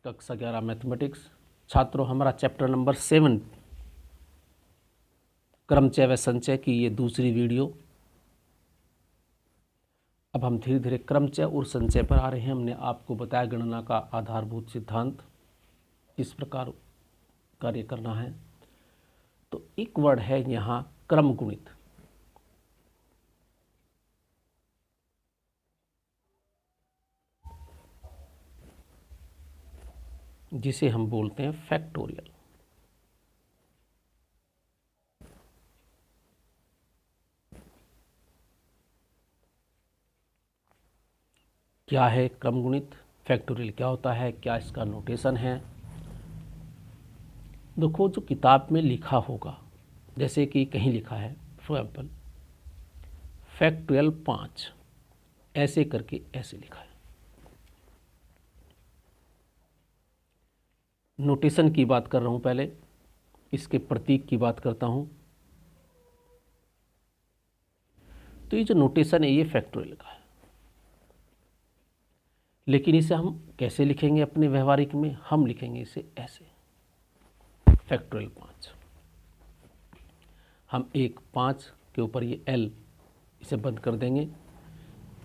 कक्षा 11 मैथमेटिक्स। छात्रों, हमारा चैप्टर नंबर 7 क्रमचय व संचय की ये दूसरी वीडियो। अब हम धीरे धीरे क्रमचय और संचय पर आ रहे हैं। हमने आपको बताया गणना का आधारभूत सिद्धांत किस प्रकार कार्य करना है। तो एक वर्ड है यहाँ क्रम गुणित, जिसे हम बोलते हैं फैक्टोरियल। क्या है क्रम गुणित, फैक्टोरियल क्या होता है, क्या इसका नोटेशन है। देखो, जो किताब में लिखा होगा, जैसे कि कहीं लिखा है फॉर एग्जाम्पल फैक्टोरियल 5 ऐसे करके ऐसे लिखा है। नोटेशन की बात कर रहा हूँ, पहले इसके प्रतीक की बात करता हूँ। तो ये जो नोटेशन है ये फैक्टोरियल का है, लेकिन इसे हम कैसे लिखेंगे अपने व्यवहारिक में? हम लिखेंगे इसे ऐसे, फैक्टोरियल 5। हम एक 5 के ऊपर ये L इसे बंद कर देंगे।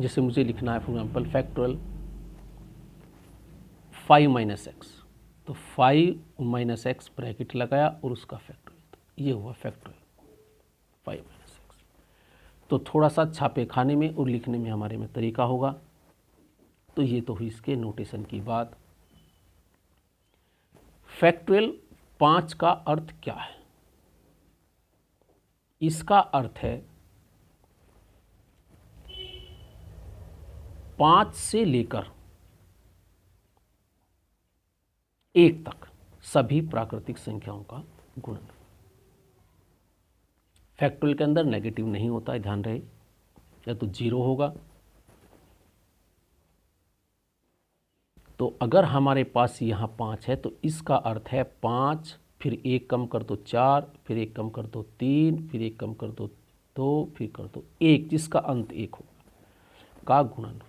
जैसे मुझे लिखना है for example factorial 5 minus x, तो 5 माइनस एक्स ब्रैकेट लगाया और उसका फैक्टोरियल, ये हुआ फैक्टोरियल 5 माइनस एक्स। तो थोड़ा सा छापे खाने में और लिखने में हमारे में तरीका होगा। तो ये तो हुई इसके नोटेशन की बात। फैक्टोरियल 5 का अर्थ क्या है? इसका अर्थ है 5 से लेकर 1 तक सभी प्राकृतिक संख्याओं का गुणन। फैक्टोरियल के अंदर नेगेटिव नहीं होता है, ध्यान रहे, या तो 0 होगा। तो अगर हमारे पास यहाँ 5 है तो इसका अर्थ है 5, फिर 1 कम कर दो 4, फिर 1 कम कर दो 3, फिर 1 कम कर दो 2, फिर कर दो 1, जिसका अंत 1 होगा का गुणनफल।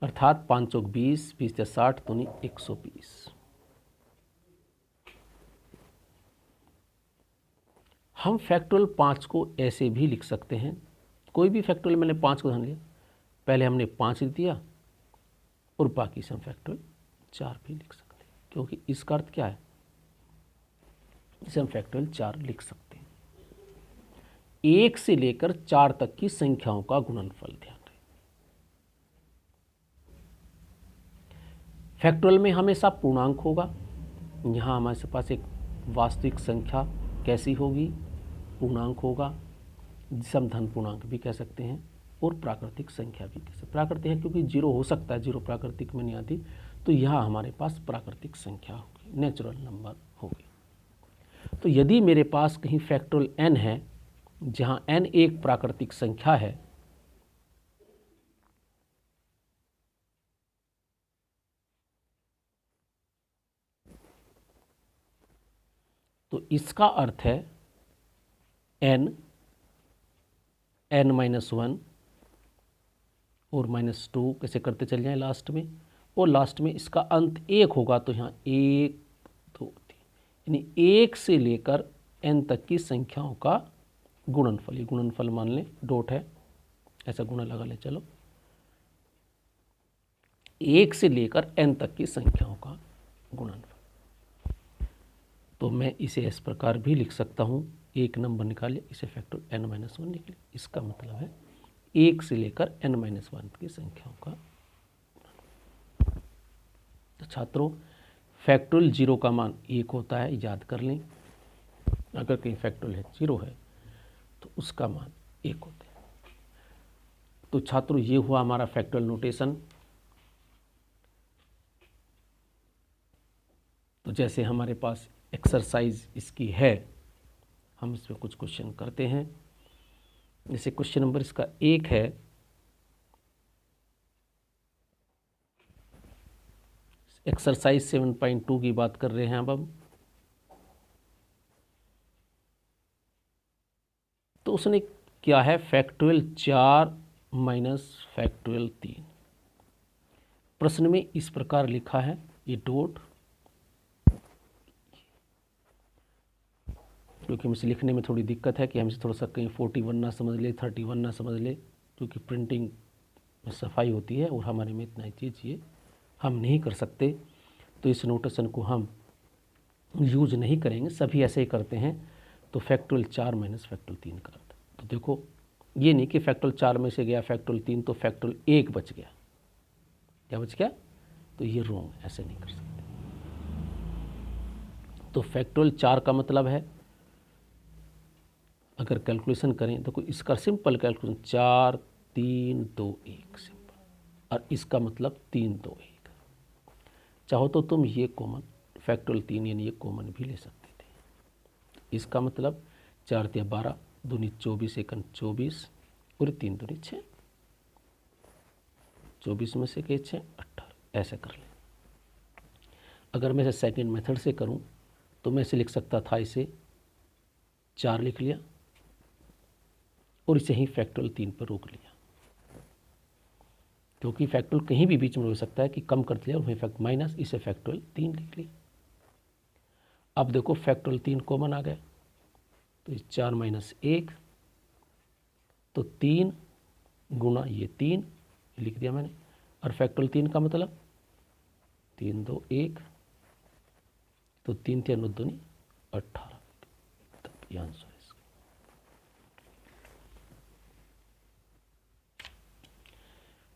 अर्थात 5 चौक 20, 20 या 60 दूनी 120। हम फैक्टोरियल 5 को ऐसे भी लिख सकते हैं। कोई भी फैक्टोरियल, मैंने 5 को ध्यान लिया, पहले हमने 5 लिख दिया और बाकी से हम फैक्टोरियल 4 भी लिख सकते हैं, क्योंकि इसका अर्थ क्या है, इसे हम फैक्टोरियल 4 लिख सकते हैं। 1 से लेकर 4 तक की संख्याओं का गुणनफल। ध्यान रहे, फैक्टोरियल में हमेशा पूर्णांक होगा। यहाँ हमारे पास एक वास्तविक संख्या कैसी होगी? पूर्णांक होगा, जिसे हम धन पूर्णांक भी कह सकते हैं, और प्राकृतिक संख्या भी कह सकते हैं। प्राकृतिक है क्योंकि 0 हो सकता है, 0 प्राकृतिक में नहीं आती, तो यहाँ हमारे पास प्राकृतिक संख्या होगी, नेचुरल नंबर होगी। तो यदि मेरे पास कहीं फैक्टोरियल n है, जहाँ n एक प्राकृतिक संख्या है, तो इसका अर्थ है n -1 और -2 कैसे करते चल जाएं लास्ट में, और लास्ट में इसका अंत 1 होगा। तो यहाँ 1 2 3, यानी 1 से लेकर n तक की संख्याओं का गुणनफल। ये गुणनफल मान लें, डॉट है, ऐसा गुणा लगा ले, चलो 1 से लेकर n तक की संख्याओं का गुणनफल। तो मैं इसे इस प्रकार भी लिख सकता हूँ, एक नंबर निकाले, इसे फैक्टर n-1 निकले। इसका मतलब है 1 से लेकर n-1 की संख्याओं का। तो छात्रों, फैक्टोरियल 0 का मान 1 होता है, याद कर लें। अगर कहीं फैक्टोरियल है 0 है तो उसका मान 1 होता है। तो छात्रों, ये हुआ हमारा फैक्टोरियल नोटेशन। तो जैसे हमारे पास एक्सरसाइज इसकी है, हम इसमें कुछ क्वेश्चन करते हैं। जैसे क्वेश्चन नंबर इसका 1 है, एक्सरसाइज 7.2 की बात कर रहे हैं अब हम। तो उसने क्या है, फैक्टोरियल 4 माइनस फैक्टोरियल 3। प्रश्न में इस प्रकार लिखा है, ये डॉट, क्योंकि मुझे लिखने में थोड़ी दिक्कत है कि हम इसे थोड़ा सा कहीं 41 ना समझ ले, 31 ना समझ ले, क्योंकि प्रिंटिंग में सफाई होती है और हमारे में इतना चीज़ ये हम नहीं कर सकते, तो इस नोटेशन को हम यूज नहीं करेंगे, सभी ऐसे ही करते हैं। तो फैक्टोरियल 4 माइनस फैक्टोरियल 3 का अर्थ, तो देखो ये नहीं कि फैक्टोरियल 4 में से गया फैक्टोरियल 3 तो फैक्टोरियल 1 बच गया, क्या बच गया, तो ये रॉन्ग, ऐसे नहीं कर सकते। तो फैक्टोरियल 4 का मतलब है, अगर कैलकुलेशन करें तो इसका सिंपल कैलकुलेशन 4 3 2 1 सिंपल, और इसका मतलब 3 2 1। चाहो तो तुम ये कॉमन फैक्टोरियल 3 यानी ये कॉमन भी ले सकते थे। इसका मतलब 4 3 12 दूनी 24 एकन 24 और 3 दूनी 6, 24 में से 6 18, ऐसे कर ले। अगर मैं इसे सेकेंड मेथड से करूं तो मैं इसे लिख सकता था, इसे 4 लिख लिया और इसे ही फैक्टोरियल 3 पर रोक लिया, क्योंकि फैक्टोरियल कहीं भी बीच में हो सकता है कि कम कर लिया और वहीं फैक्ट माइनस, इसे फैक्टोरियल 3 लिख लिया। अब देखो फैक्टोरियल 3 कॉमन आ गया, तो 4 माइनस 1, तो 3 गुना ये 3 लिख दिया मैंने, और फैक्टोरियल 3 का मतलब 3 2 1, तो 3 3 9 दूनी 18, तब ये आंसर है इसका।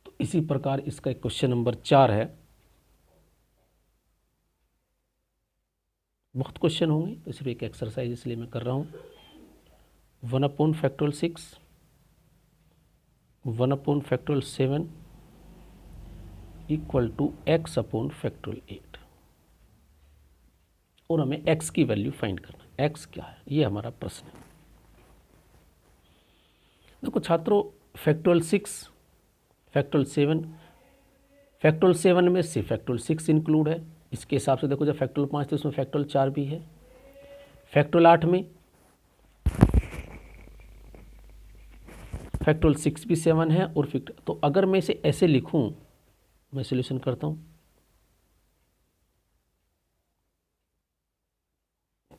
तो इसी प्रकार इसका एक क्वेश्चन नंबर 4 है, बहुत क्वेश्चन होंगे तो सिर्फ एक एक्सरसाइज इसलिए मैं कर रहा हूँ। 1/6, 1/7 इक्वल टू x/8, और हमें x की वैल्यू फाइंड करना। x क्या है, ये हमारा प्रश्न है। देखो छात्रों, फैक्टोरियल 6, फैक्टोरियल 7 में से फैक्टोरियल 6 इंक्लूड है, इसके हिसाब से देखो जब फैक्टोरियल 5 थे उसमें फैक्टोरियल 4 भी है। फैक्टोरियल 8 में फैक्टोरियल 6 भी 7 है, और तो अगर मैं इसे ऐसे लिखूं, मैं सॉल्यूशन करता हूं,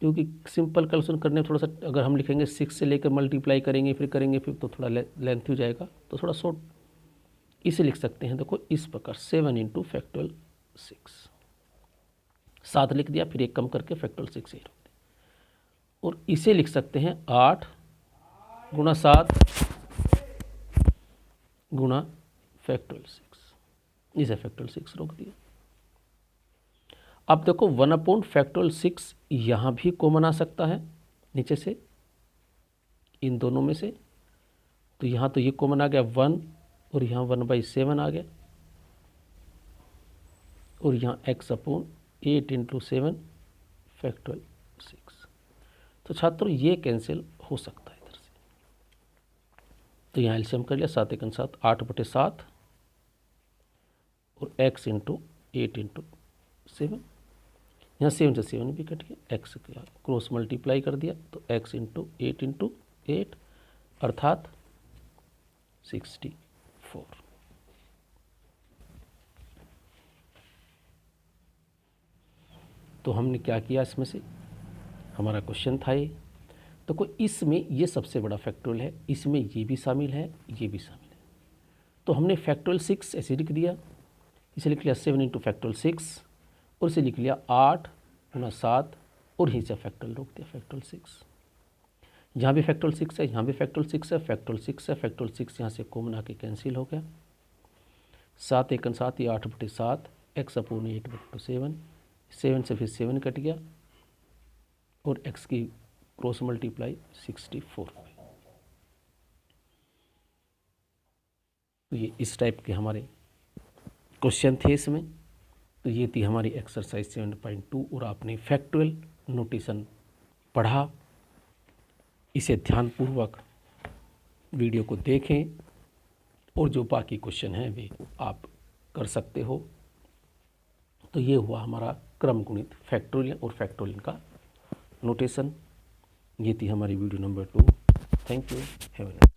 क्योंकि सिंपल कैलकुलेशन करने में थोड़ा सा, अगर हम लिखेंगे 6 से लेकर मल्टीप्लाई करेंगे फिर तो थोड़ा लेंथ हो जाएगा, तो थोड़ा शॉर्ट इसे लिख सकते हैं। देखो इस प्रकार 7 इंटू फैक्टोरियल 6, 7 लिख दिया, फिर 1 कम करके फैक्टोरियल 6 ही रख दिया, और इसे लिख सकते हैं 8 गुना 7 गुना फैक्टोरियल 6, इसे फैक्टोरियल 6 रोक दिया। अब देखो 1/6 यहाँ भी कॉमन आ सकता है नीचे से, इन दोनों में से, तो यहाँ तो ये कॉमन आ गया 1, और यहाँ 1/7 आ गया, और यहाँ x/8 इंटू 7 फैक्टोरियल 6। तो छात्रों ये कैंसिल हो सकता है इधर से, तो यहाँ एलसीएम कर लिया, 7 एकन 7, 8/7, और x इंटू 8 इंटू 7, यहाँ 7 से 7 भी कट गया, x क्रॉस मल्टीप्लाई कर दिया, तो x इंटू 8 इंटू 8 अर्थात 64। तो हमने क्या किया, इसमें से हमारा क्वेश्चन था ये, तो कोई इसमें ये सबसे बड़ा फैक्टोरियल है, इसमें ये भी शामिल है, ये भी शामिल है, तो हमने फैक्टोरियल 6 ऐसे लिख दिया, इसे लिख लिया 7 इंटू फैक्टोरियल 6, और इसे लिख लिया 8 गुना 7, और यहीं से फैक्टोरियल रोक दिया फैक्टोरियल 6। यहाँ भी फैक्टोरियल 6 है, यहाँ भी फैक्टोरियल 6 है, फैक्टोरियल 6 है, फैक्टोरियल 6 यहाँ से कॉमन आके कैंसिल हो गया, 7 एकन 7, ये 8/7, x/8/7, 7 से फिर 7 कट गया, और x की क्रॉस मल्टीप्लाई 64। तो ये इस टाइप के हमारे क्वेश्चन थे इसमें। तो ये थी हमारी एक्सरसाइज 7.2, और आपने फैक्टोरियल नोटेशन पढ़ा, इसे ध्यानपूर्वक वीडियो को देखें, और जो बाकी क्वेश्चन हैं वे आप कर सकते हो। तो ये हुआ हमारा क्रम गुणित फैक्टोरियल और फैक्टोरियल का नोटेशन। ये थी हमारी video number 2। Thank you, have a nice day.